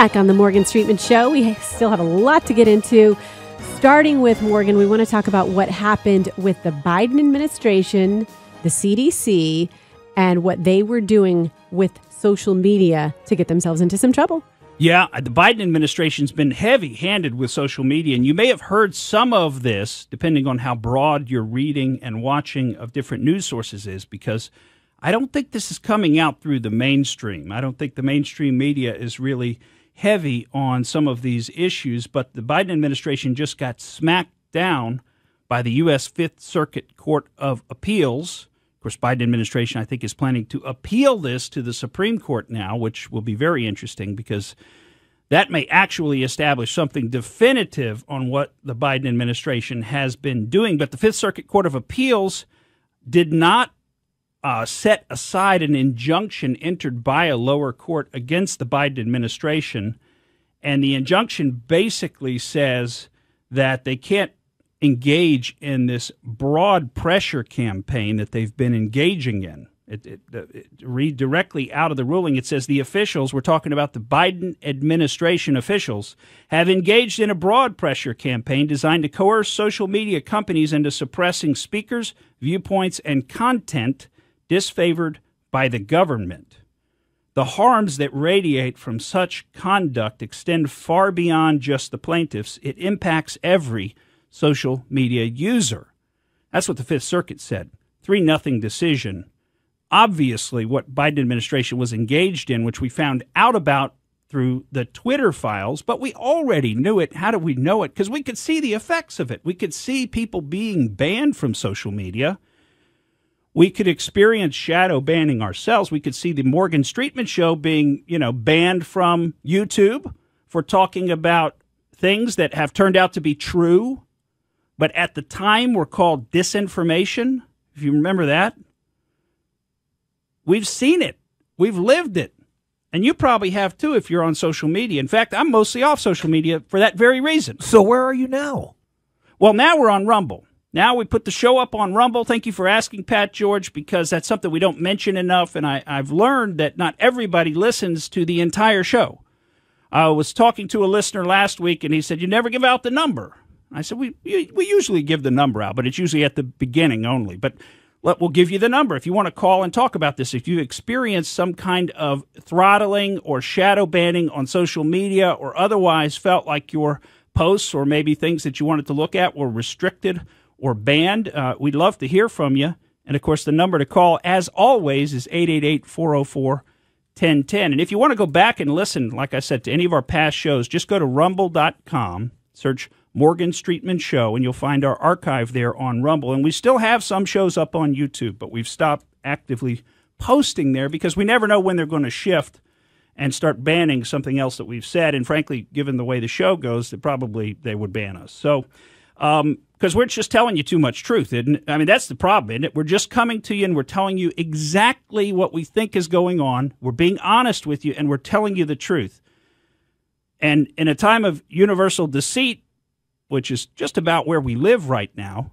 back on the Morgan Streetman Show. We still have a lot to get into. Starting with Morgan, we want to talk about what happened with the Biden administration, the CDC, and what they were doing with social media to get themselves into some trouble. Yeah, the Biden administration's been heavy-handed with social media, and you may have heard some of this, depending on how broad your reading and watching of different news sources is, because I don't think this is coming out through the mainstream. I don't think the mainstream media is really heavy on some of these issues, but the Biden administration just got smacked down by the U.S. Fifth Circuit Court of Appeals. Of course, Biden administration, I think, is planning to appeal this to the Supreme Court now, which will be very interesting because that may actually establish something definitive on what the Biden administration has been doing. But the Fifth Circuit Court of Appeals did not set aside an injunction entered by a lower court against the Biden administration. And the injunction basically says that they can't engage in this broad pressure campaign that they've been engaging in. Read directly out of the ruling. It says the officials, we're talking about the Biden administration officials, have engaged in a broad pressure campaign designed to coerce social media companies into suppressing speakers, viewpoints, and content disfavored by the government. The harms that radiate from such conduct extend far beyond just the plaintiffs. It impacts every social media user. That's what the Fifth Circuit said. 3-0 decision. Obviously, what Biden administration was engaged in, which we found out about through the Twitter files, but we already knew it. How do we know it? Because we could see the effects of it. We could see people being banned from social media. We could experience shadow banning ourselves. We could see the Morgan Streetman Show being, banned from YouTube for talking about things that have turned out to be true, but at the time were called disinformation. If you remember that. We've seen it. We've lived it. And you probably have too if you're on social media. In fact, I'm mostly off social media for that very reason. So where are you now? Well, now we're on Rumble. Now we put the show up on Rumble. Thank you for asking, Pat George, because that's something we don't mention enough, and I've learned that not everybody listens to the entire show. I was talking to a listener last week, and he said, you never give out the number. I said, we usually give the number out, but it's usually at the beginning only. But we'll give you the number if you want to call and talk about this. If you experience some kind of throttling or shadow banning on social media or otherwise felt like your posts or maybe things that you wanted to look at were restricted or banned, we'd love to hear from you. And, of course, the number to call, as always, is 888-404-1010. And if you want to go back and listen, like I said, to any of our past shows, just go to rumble.com, search Morgan Streetman Show, and you'll find our archive there on Rumble. And we still have some shows up on YouTube, but we've stopped actively posting there because we never know when they're going to shift and start banning something else that we've said. And, frankly, given the way the show goes, that probably they would ban us. So, because we're just telling you too much truth, isn't it? I mean, that's the problem, isn't it? We're just coming to you and we're telling you exactly what we think is going on. We're being honest with you and we're telling you the truth. And in a time of universal deceit, which is just about where we live right now,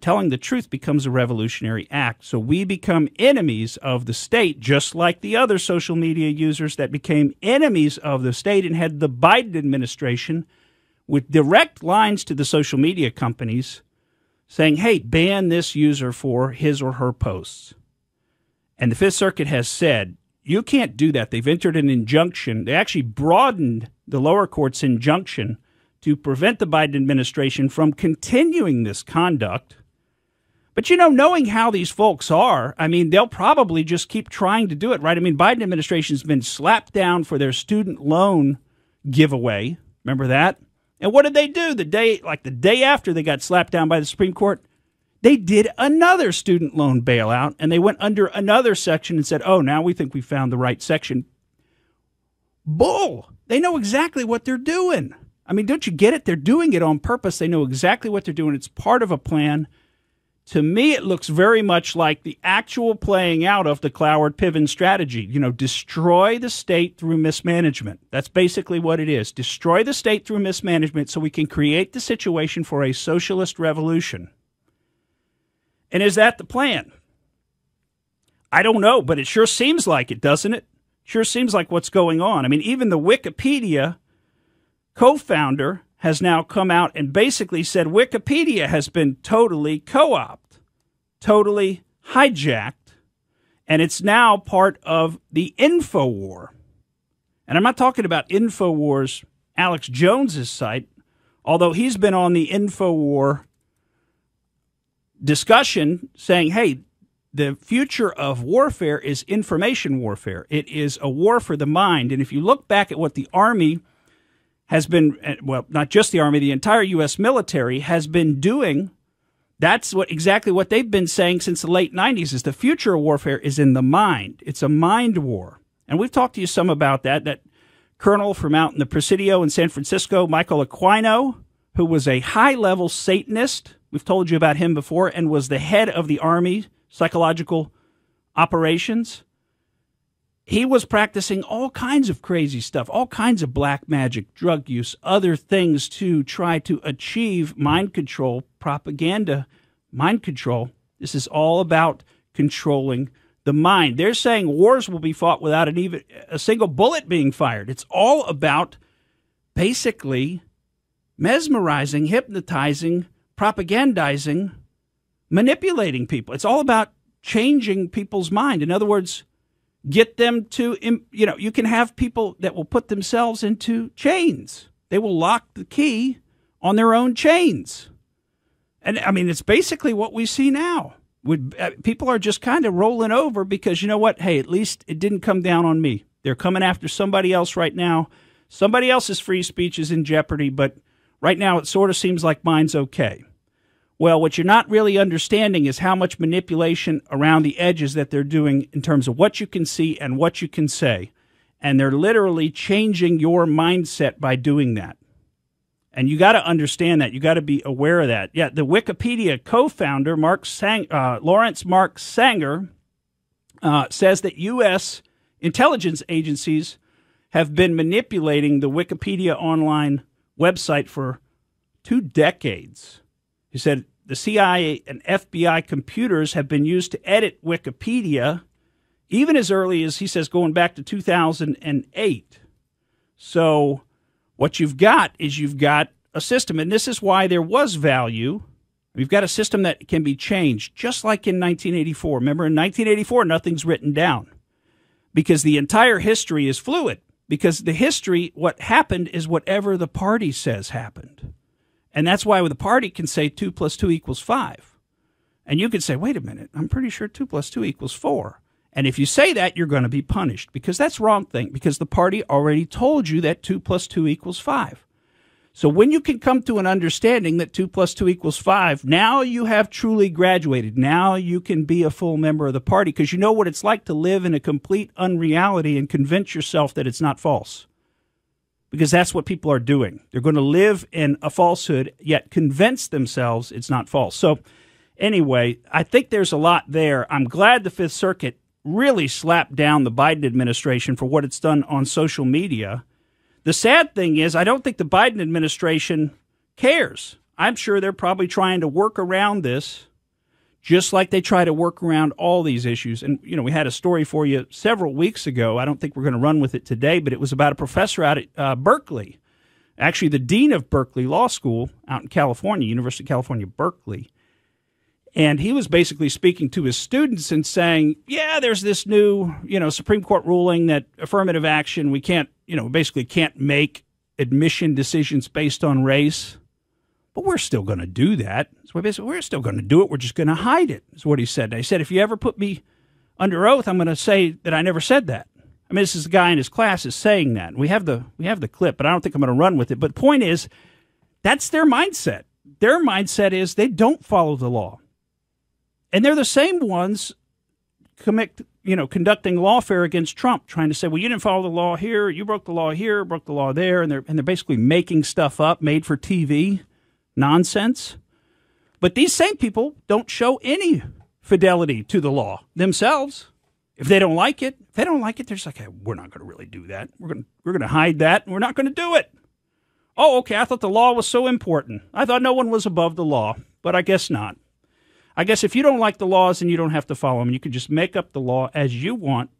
telling the truth becomes a revolutionary act. So we become enemies of the state, just like the other social media users that became enemies of the state and had the Biden administration with direct lines to the social media companies saying, hey, ban this user for his or her posts. And the Fifth Circuit has said, you can't do that. They've entered an injunction. They actually broadened the lower court's injunction to prevent the Biden administration from continuing this conduct. But, knowing how these folks are, I mean, they'll probably just keep trying to do it, right? I mean, Biden administration's been slapped down for their student loan giveaway. Remember that? And what did they do the day after they got slapped down by the Supreme Court? They did another student loan bailout, and they went under another section and said, oh, now we think we found the right section. Bull. They know exactly what they're doing. I mean, don't you get it? They're doing it on purpose. They know exactly what they're doing. It's part of a plan. To me, it looks very much like the actual playing out of the Cloward-Piven strategy. Destroy the state through mismanagement. That's basically what it is. Destroy the state through mismanagement so we can create the situation for a socialist revolution. And is that the plan? I don't know, but it sure seems like it, doesn't it? Sure seems like what's going on. I mean, even the Wikipedia co-founder has now come out and basically said Wikipedia has been totally co-opted, totally hijacked, and it's now part of the InfoWar. And I'm not talking about InfoWars, Alex Jones's site, although he's been on the InfoWar discussion saying, hey, the future of warfare is information warfare. It is a war for the mind. And if you look back at what the Army has been, well, not just the Army, the entire U.S. military has been doing, that's exactly what they've been saying since the late 90s, is the future of warfare is in the mind. It's a mind war. And we've talked to you some about that colonel from out in the Presidio in San Francisco, Michael Aquino, who was a high-level Satanist. We've told you about him before, and was the head of the Army psychological operations. He was practicing all kinds of crazy stuff, all kinds of black magic, drug use, other things to try to achieve mind control, propaganda, mind control. This is all about controlling the mind. They're saying wars will be fought without even a single bullet being fired. It's all about basically mesmerizing, hypnotizing, propagandizing, manipulating people. It's all about changing people's mind. In other words, get them to, you can have people that will put themselves into chains. They will lock the key on their own chains. And I mean, it's basically what we see now. People are just kind of rolling over because, you know what? Hey, at least it didn't come down on me. They're coming after somebody else right now. Somebody else's free speech is in jeopardy, but right now it sort of seems like mine's okay. Well, what you're not really understanding is how much manipulation around the edges that they're doing in terms of what you can see and what you can say. And they're literally changing your mindset by doing that. And you got to understand that. You got to be aware of that. Yeah, the Wikipedia co-founder, Lawrence Mark Sanger, says that U.S. intelligence agencies have been manipulating the Wikipedia online website for 2 decades. He said the CIA and FBI computers have been used to edit Wikipedia even as early as, he says, going back to 2008. So what you've got is you've got a system, and this is why there was value. We've got a system that can be changed, just like in 1984. Remember, in 1984, nothing's written down because the entire history is fluid. Because the history, what happened is whatever the party says happened. And that's why the party can say 2 + 2 = 5. And you can say, wait a minute, I'm pretty sure 2 + 2 = 4. And if you say that, you're going to be punished because that's the wrong thing, because the party already told you that 2 + 2 = 5. So when you can come to an understanding that 2 + 2 = 5, now you have truly graduated. Now you can be a full member of the party because you know what it's like to live in a complete unreality and convince yourself that it's not false. Because that's what people are doing. They're going to live in a falsehood, yet convince themselves it's not false. So anyway, I think there's a lot there. I'm glad the Fifth Circuit really slapped down the Biden administration for what it's done on social media. The sad thing is I don't think the Biden administration cares. I'm sure they're probably trying to work around this just like they try to work around all these issues. And, we had a story for you several weeks ago. I don't think we're going to run with it today, but it was about a professor out at Berkeley, actually the dean of Berkeley Law School out in California, University of California, Berkeley. And he was basically speaking to his students and saying, yeah, there's this new, Supreme Court ruling that affirmative action, we can't, basically can't make admission decisions based on race. But we're still going to do that. So basically, we're still going to do it. We're just going to hide it, is what he said. And he said, if you ever put me under oath, I'm going to say that I never said that. I mean, this is the guy in his class is saying that. We have the clip, but I don't think I'm going to run with it. But the point is, that's their mindset. Their mindset is they don't follow the law. And they're the same ones conducting lawfare against Trump, trying to say, well, you didn't follow the law here, you broke the law here, broke the law there, and they're basically making stuff up, made for TV. Nonsense. But these same people don't show any fidelity to the law themselves. If they don't like it, they're just like, hey, we're not going to really do that. We're going to hide that, and we're not going to do it. Oh, okay, I thought the law was so important. I thought no one was above the law, but I guess not. I guess if you don't like the laws, then you don't have to follow them. You can just make up the law as you want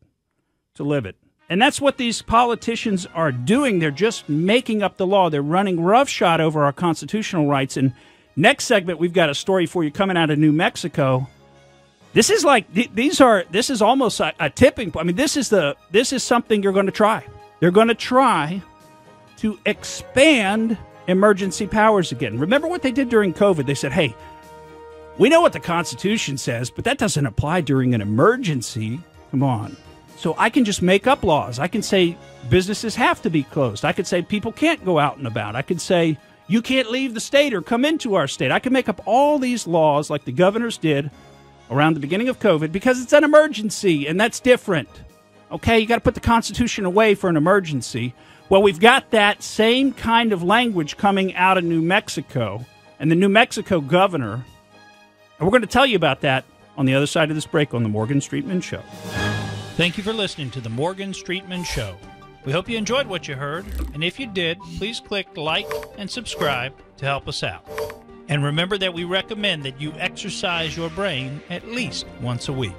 to live it. And that's what these politicians are doing. They're just making up the law. They're running roughshod over our constitutional rights. And next segment, we've got a story for you coming out of New Mexico. This is almost a tipping point. I mean, this is something you're going to try. They're going to try to expand emergency powers again. Remember what they did during COVID? They said, hey, we know what the Constitution says, but that doesn't apply during an emergency. Come on. So I can just make up laws. I can say businesses have to be closed. I could say people can't go out and about. I could say you can't leave the state or come into our state. I can make up all these laws like the governors did around the beginning of COVID because it's an emergency, and that's different. Okay, you got to put the Constitution away for an emergency. Well, we've got that same kind of language coming out of New Mexico and the New Mexico governor. And we're going to tell you about that on the other side of this break on the Morgan Streetman Show. Thank you for listening to the Morgan Streetman Show. We hope you enjoyed what you heard, and if you did, please click like and subscribe to help us out. And remember that we recommend that you exercise your brain at least once a week.